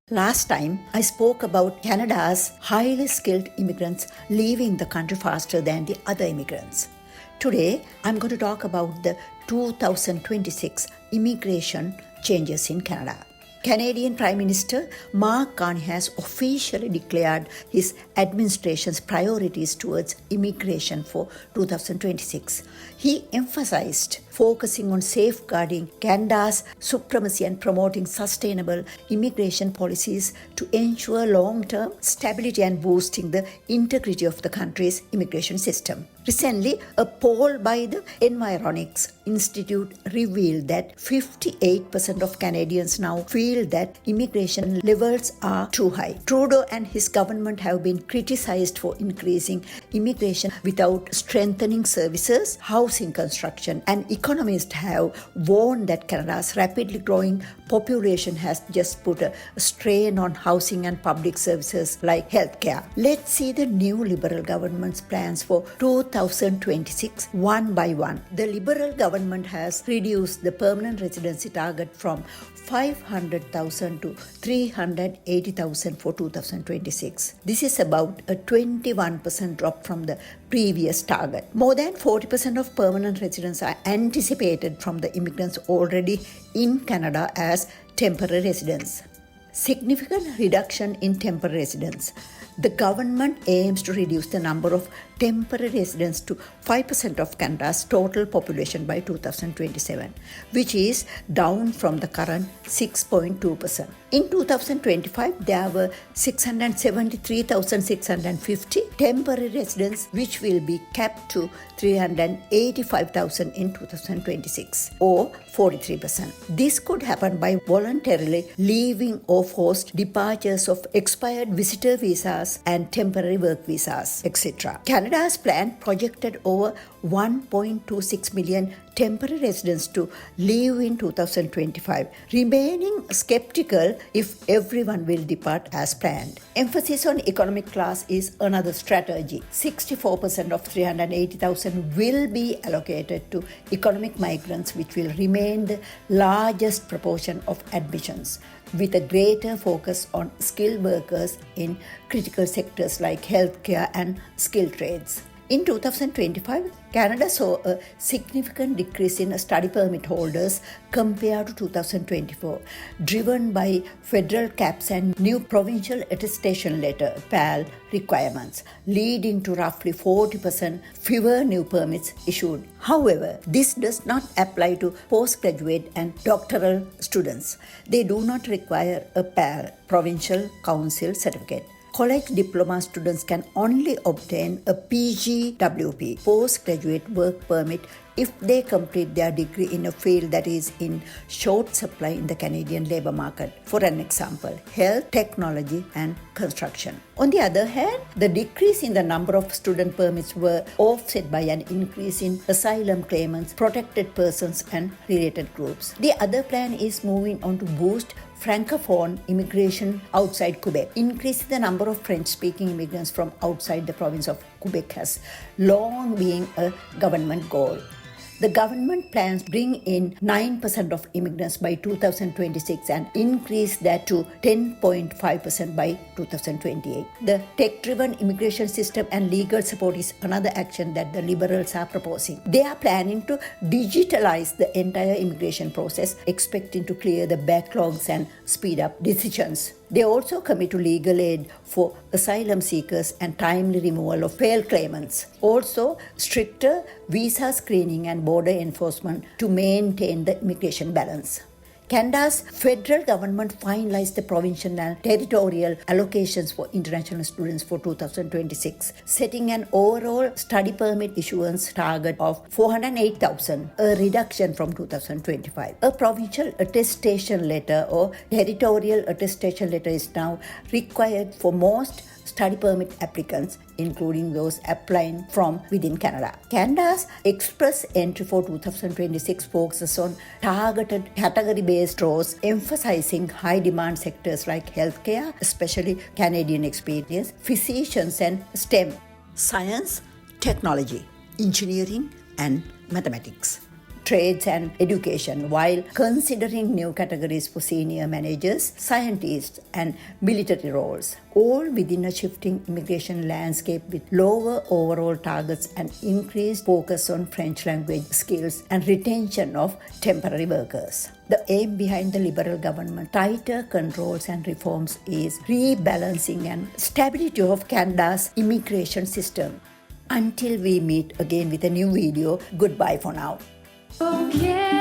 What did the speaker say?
Last time, I spoke about Canada's highly skilled immigrants leaving the country faster than the other immigrants. Today, I'm going to talk about the 2026 immigration changes in Canada. Canadian Prime Minister Mark Carney has officially declared his administration's priorities towards immigration for 2026. He emphasized focusing on safeguarding Canada's supremacy and promoting sustainable immigration policies to ensure long-term stability and boosting the integrity of the country's immigration system. Recently, a poll by the Environics Institute revealed that 58% of Canadians now feel that immigration levels are too high. Trudeau and his government have been criticized for increasing immigration without strengthening services, housing construction, and economists have warned that Canada's rapidly growing population has just put a strain on housing and public services like healthcare. Let's see the new Liberal government's plans for 2026 one by one. The Liberal government has reduced the permanent residency target from 500,000 to 380,000 for 2026. This is about a 21% drop from the previous target. More than 40% of permanent residents are anticipated from the immigrants already in Canada as temporary residents. Significant reduction in temporary residents. The government aims to reduce the number of temporary residents to 5% of Canada's total population by 2027, which is down from the current 6.2%. In 2025, there were 673,650 temporary residents, which will be capped to 385,000 in 2026, or 43%. This could happen by voluntarily leaving or forced departures of expired visitor visas and temporary work visas, etc. Canada's plan projected over 1.26 million temporary residents to leave in 2025, remaining skeptical if everyone will depart as planned. Emphasis on economic class is another strategy. 64% of 380,000 will be allocated to economic migrants, which will remain the largest proportion of admissions, with a greater focus on skilled workers in critical sectors like healthcare and skilled trades. In 2025, Canada saw a significant decrease in study permit holders compared to 2024, driven by federal caps and new provincial attestation letter (PAL) requirements, leading to roughly 40% fewer new permits issued. However, this does not apply to postgraduate and doctoral students. They do not require a PAL (Provincial Council) certificate. College diploma students can only obtain a PGWP, postgraduate work permit, if they complete their degree in a field that is in short supply in the Canadian labour market. For an example, health, technology and construction. On the other hand, the decrease in the number of student permits were offset by an increase in asylum claimants, protected persons and related groups. The other plan is moving on to boost Francophone immigration outside Quebec. Increasing the number of French-speaking immigrants from outside the province of Quebec has long been a government goal. The government plans to bring in 9% of immigrants by 2026 and increase that to 10.5% by 2028. The tech-driven immigration system and legal support is another action that the Liberals are proposing. They are planning to digitalize the entire immigration process, expecting to clear the backlogs and speed up decisions. They also commit to legal aid for asylum seekers and timely removal of failed claimants. Also, stricter visa screening and border enforcement to maintain the immigration balance. Canada's federal government finalized the provincial and territorial allocations for international students for 2026, setting an overall study permit issuance target of 408,000, a reduction from 2025. A provincial attestation letter or territorial attestation letter is now required for most study permit applicants, including those applying from within Canada. Canada's express entry for 2026 focuses on targeted category-based draws, emphasizing high-demand sectors like healthcare, especially Canadian experience, physicians and STEM, science, technology, engineering and mathematics. trades and education, while considering new categories for senior managers, scientists, and military roles, all within a shifting immigration landscape with lower overall targets and increased focus on French language skills and retention of temporary workers. The aim behind the Liberal government tighter controls and reforms is rebalancing and stability of Canada's immigration system. Until we meet again with a new video, goodbye for now. Okay.